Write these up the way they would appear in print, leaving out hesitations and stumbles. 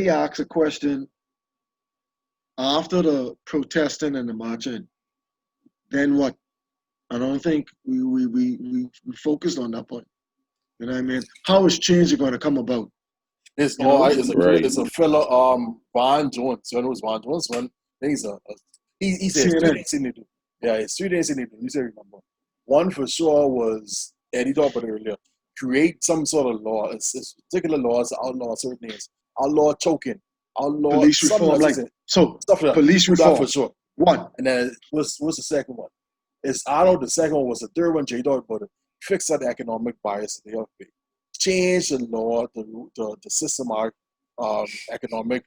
Eddie asked a question after the protesting and the marching. Then what? I don't think we focused on that point. You know what I mean? How is change going to come about? It's You know? it's a fella Van Jones. You know who's Van Jones? One, I think he says 3 CNN. things he need to do. Yeah, it's 3 things he need to do. You say remember. One for sure was Eddie talked about it earlier. Create some sort of law. It's particular laws to outlaw certain things. Outlaw choking. Outlaw Police something reform, else. like so. Stuff like that. Police Do that reform. for sure. One. And then what's the second one? It's I know the second one was the third one. Jay talked about it. Fix that economic bias in the FB. Change the law, the systematic economic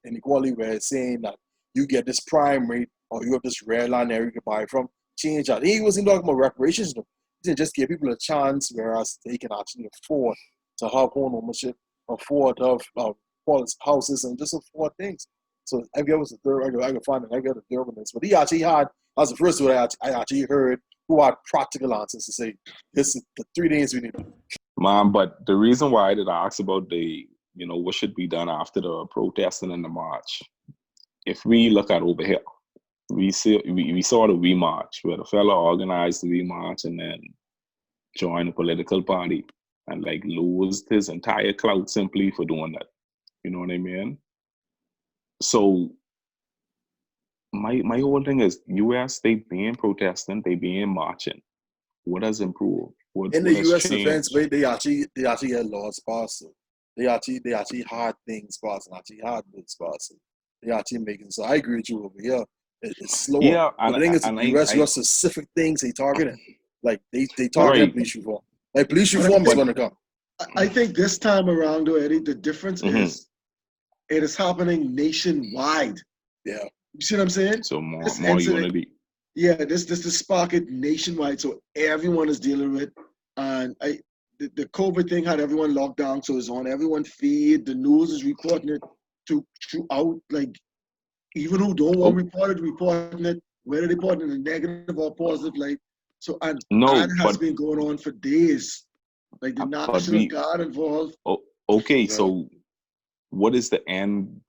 inequality where it's saying that you get this prime rate or you have this rare land area you can buy from. Change that. He wasn't talking about reparations though. He said just give people a chance, whereas they can actually afford to have home ownership, afford to have quality houses, and just afford things. So I guess it was the third. I can find it. I got the third one. But he actually had. That was the first one I actually heard who had practical answers to say this is the 3 things we need to do. Man, but the reason why I did ask about what should be done after the protesting and the march, if we look at over here, we saw the We March, where the fella organized the We March and then joined a political party and like losed his entire clout simply for doing that. You know what I mean? So my whole thing is US, they been protesting, they been marching. What has improved? In the US changed? defense, they actually had laws passed. They actually had things passed and actually had bills passed. They actually making so I agree with you over here. It's slower. Yeah, but the thing is, the US, you have specific things they targeting. Like they targeting police reform. Like police reform is gonna come. I think this time around, though, Eddie, the difference is it is happening nationwide. Yeah. You see what I'm saying? So more unity. Yeah, this spark it nationwide, so everyone is dealing with. And the COVID thing had everyone locked down, so it's on everyone's feed. The news is reporting it throughout. Like even who don't want to report it, reporting it. Whether they report it in a negative or positive, like so. And that has been going on for days. Like the National Guard involved. Okay, so what is the end?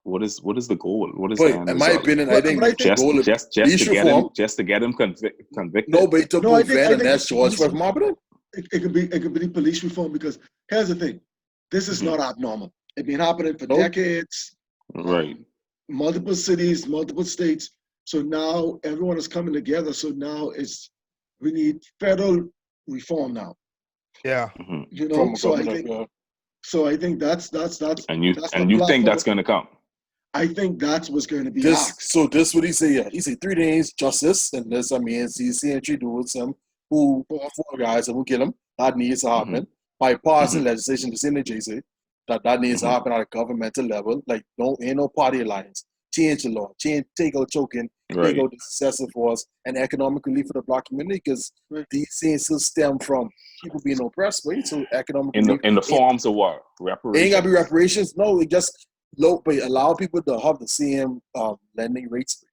What is the goal? What is the end in my opinion, I think just to get him convicted. No, but to prevent and that's George for mobbing. It could be police reform because here's the thing: this is not abnormal. It's been happening for decades. Right. Multiple cities, multiple states. So now everyone is coming together. So now we need federal reform now. Yeah. You know. So I think that's. And you think that's going to come? I think that's what's going to be. So this what he say. Yeah, he said 3 days justice, and this he's saying 3 dudes who 4 guys who kill him. That needs to happen by passing legislation. The same Jay said that needs to happen at a governmental level. Like ain't no party alliance. Change the law. Take out choking. Take out excessive force and economic relief for the black community because these things still stem from people being oppressed. Right? So economic relief in the forms of what? Reparations. It ain't gotta be reparations. No, it just but allow people to have the same lending rates.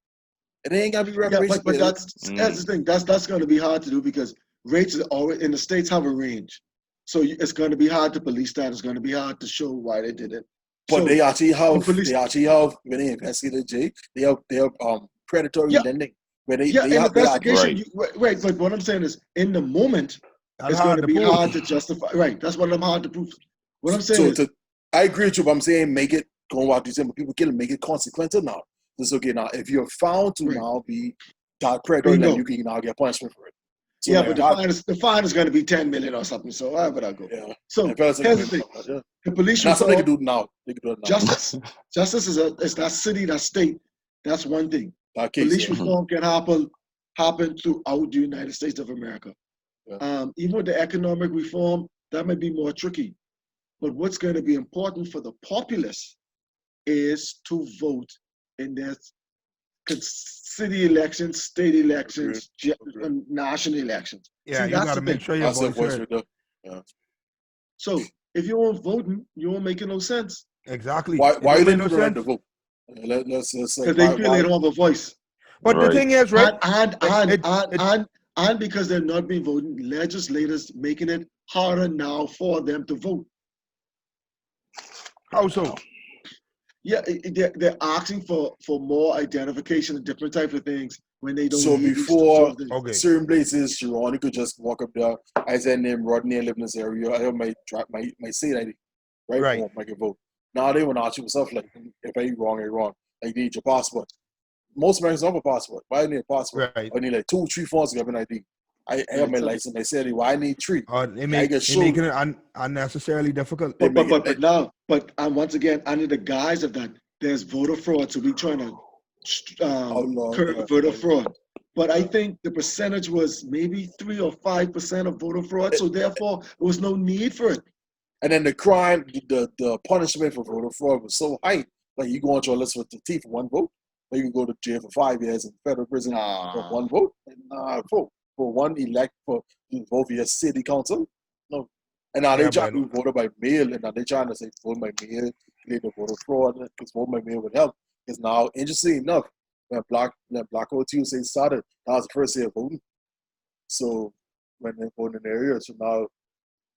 It ain't gotta be reparations. Yeah, but that's the thing. That's going to be hard to do because rates are always in the states have a range, so it's going to be hard to police that. It's going to be hard to show why they did it. But they actually have when they investigate Jay, they have predatory lending. Where they investigation. Right, but what I'm saying is in the moment, it's going to be hard to justify. Right, that's what I'm hard to prove. What I'm saying is, I agree with you, but I'm saying make it going what you say, but people kill them, make it consequential now. It's okay now. If you're found to now be that predatory, then you can now get punishment for it. So but the fine is going to be 10 million or something. So where would I go? Yeah. So here's the thing: the police reform. That's what they can do now. They can do it now. Justice is that city, that state. That's one thing. Police reform can happen throughout the United States of America. Yeah. Even with the economic reform, that might be more tricky. But what's going to be important for the populace is to vote in their city elections, state elections, and national elections. Yeah, you got to make sure your voice heard. Yeah. So if you weren't voting, you won't make no sense. Exactly. Why you didn't vote to vote? Let's because they feel they don't have a voice. But the thing is, right? And because they're not being voting, legislators making it harder now for them to vote. How so? Yeah, they're asking for more identification and different type of things when they don't. So need these before things. Okay. certain places, Sharon, you could just walk up there. I said name Rodney, I live in this area. I have my state ID, right? Right. I can vote. Now they want to ask you stuff like, if I wrong, I wrong. Like, they need your passport. Most Americans don't have a passport. Why do I need a passport? Right. I need like 2, 3 forms to have an ID. I have my license. They said, why I need 3? They making it unnecessarily difficult. But once again, under the guise of that, there's voter fraud. So we trying to curb voter fraud. But I think the percentage was maybe 3 or 5% of voter fraud. So therefore, there was no need for it. And then the crime, the punishment for voter fraud was so high. Like, you go on your list with the T for 1 vote. Or you can go to jail for 5 years in federal prison for 1 vote. For one elect for vote for your city council. No. And now they trying to vote by mail, and now they trying to say vote by mail, create the voter fraud, because vote by mail would help. Because now, interestingly enough, when Black Vote Tuesday started, that was the first day of voting. So when they vote in the area, so now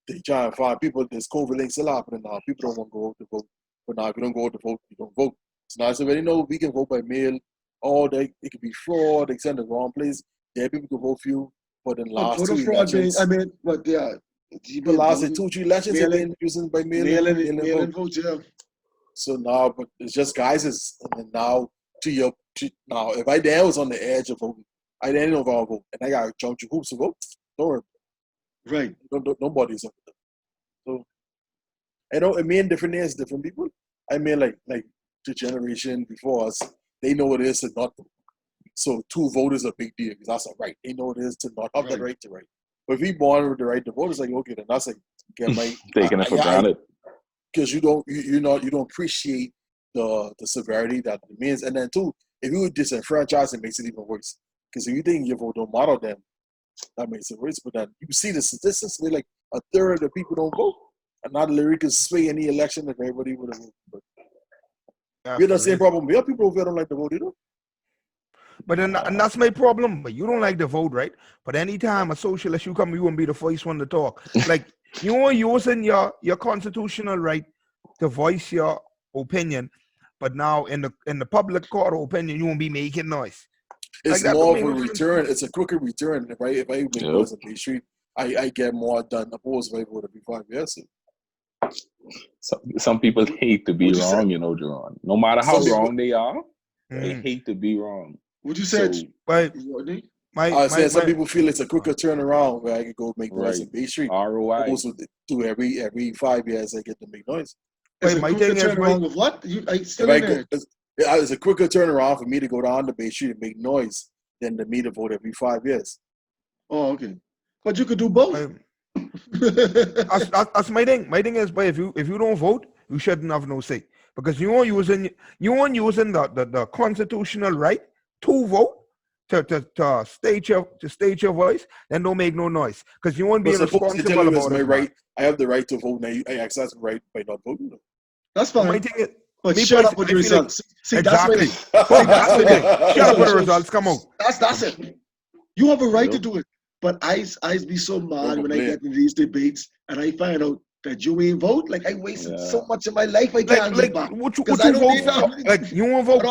they try and find people. There's COVID links still happening now. People don't want to go out to vote, but now if you don't go out to vote, you don't vote. So now I already know we can vote by mail, or it could be fraud. They send the wrong place. Yeah, people can vote for you, but in the last 2 elections, the last 2, 3 elections have been using by mail and vote. Yeah. So now, but it's just guises, and now now if I then was on the edge of voting, I didn't know if I would vote, and I got to jump through hoops to vote. Don't worry. Right. Nobody's up there. So I know it mean different names, different people. I mean like the generation before us, they know what it is to not vote. So 2 vote is a big deal because that's a right. They know what it is to not have the right to right. But if we born with the right to vote, it's like, okay, then that's like taking it for granted. Because you don't appreciate the severity that it means. And then 2, if you disenfranchise, it makes it even worse. Because if you think your vote don't matter, then that makes it worse. But then you see the statistics, like 1/3 of the people don't vote. And not literally could sway any election if everybody would have voted. We have the same problem. We have people who don't like to vote either. But then, and that's my problem. But you don't like to vote, right? But anytime a socialist, you come, you won't be the first one to talk. Like, you are using your constitutional right to voice your opinion, but now in the public court of opinion, you won't be making noise. It's like more of a return. It's a quicker return. If I make noise on Bay Street, I get more done opposed if I vote every 5 years. Some people hate to be wrong, you know, Jerron. No matter how wrong they are, they hate to be wrong. Would you say? I said some people feel it's a quicker turnaround where I can go make noise in Bay Street. ROI. Also, do every 5 years I get to make noise. It's a quicker turnaround with what? It's a quicker turnaround for me to go down to Bay Street and make noise than to me to vote every 5 years. Oh, okay. But you could do both. That's my thing. My thing is, but if you don't vote, you shouldn't have no say because you are using the constitutional right to vote to state your voice, then don't make no noise because you won't be responsible about it. Right. I have the right to vote. I exercise the right by not voting. That's fine. My thing is, but shut up with the results. See, exactly. That's the thing. Shut up with the results. Come on. That's it. You have a right to do it. But I be so mad when I get into these debates and I find out that you ain't vote. Like, I wasted so much of my life. I can't get back. What you vote for? Like, you won't vote.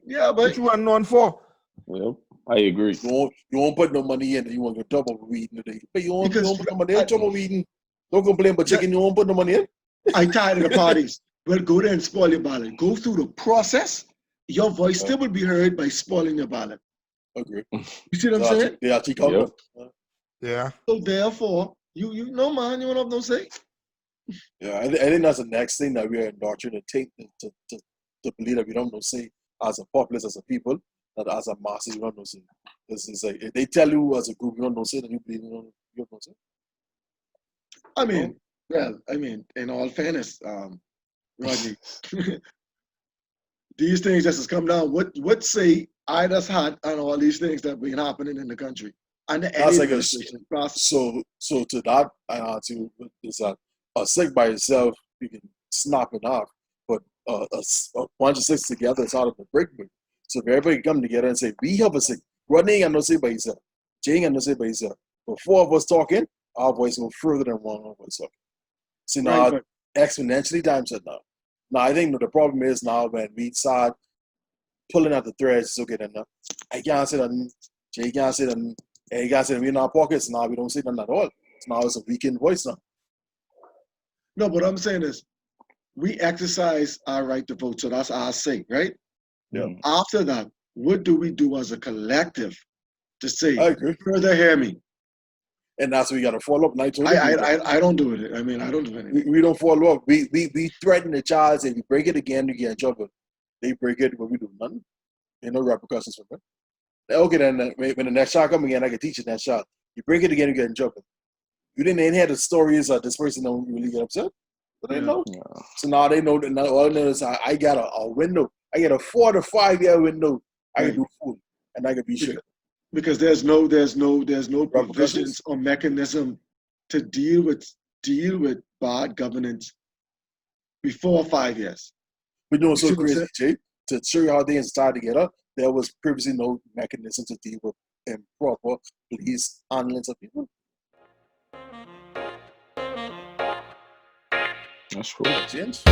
Yeah, but what you are known for? Well, I agree. You won't put no money in. You want to get double reading today. But you won't put no money in. Double reading. Don't complain about chicken. You won't put no money in. I tired of the parties. Well, go there and spoil your ballot. Go through the process. Your voice still will be heard by spoiling your ballot. Agree. You see what I'm saying? They actually come. Yeah. So therefore, you know, man, you won't have no say. Yeah, I think that's the next thing that we are indoctrinated to believe that we don't know say as a populace, as a people, that as a mass, you don't know say. This is like if they tell you as a group you don't know say, then you believe you don't know say. I mean, in all fairness, Rodney, these things just has come down. What say I just had on all these things that been happening in the country? And that's like so to that I answer is that a stick by itself you can snap it off, but a bunch of sticks together is out of the brick. So if everybody come together and say we have a stick, Rodney ain't got no say by himself, Jay ain't got no say by himself. But 4 of us talking, our voice go further than 1 of us talking. See now exponentially times it now. Now, I think the problem is now when we start pulling at the threads, okay, then I can't say that, Jay can't say that, he can't say that we're in our pockets. Now we don't say that at all. So now it's a weakened voice now. No, what I'm saying is, we exercise our right to vote, so that's our say, right? Yeah. After that, what do we do as a collective to say, I agree. further hear me? And that's what we got to follow up. And I don't do it. I mean, I don't do anything. We don't follow up. We threaten the child, and we break it again, you get in trouble. They break it, but we do nothing. There no repercussions from it. Okay, then when the next child come again, I can teach you that child. You break it again, you get in trouble. You didn't hear the stories of this person don't really get upset. But they know. Yeah. So now they know that now all they know is I got a window. I get a 4 to 5 year window. I can do food and I can be sure. Because there's no provisions or mechanism to deal with bad governance before 5 years. But you know what's so crazy, Jay? To show you how they started together, there was previously no mechanism to deal with improper police handlings of people. That's true. Change.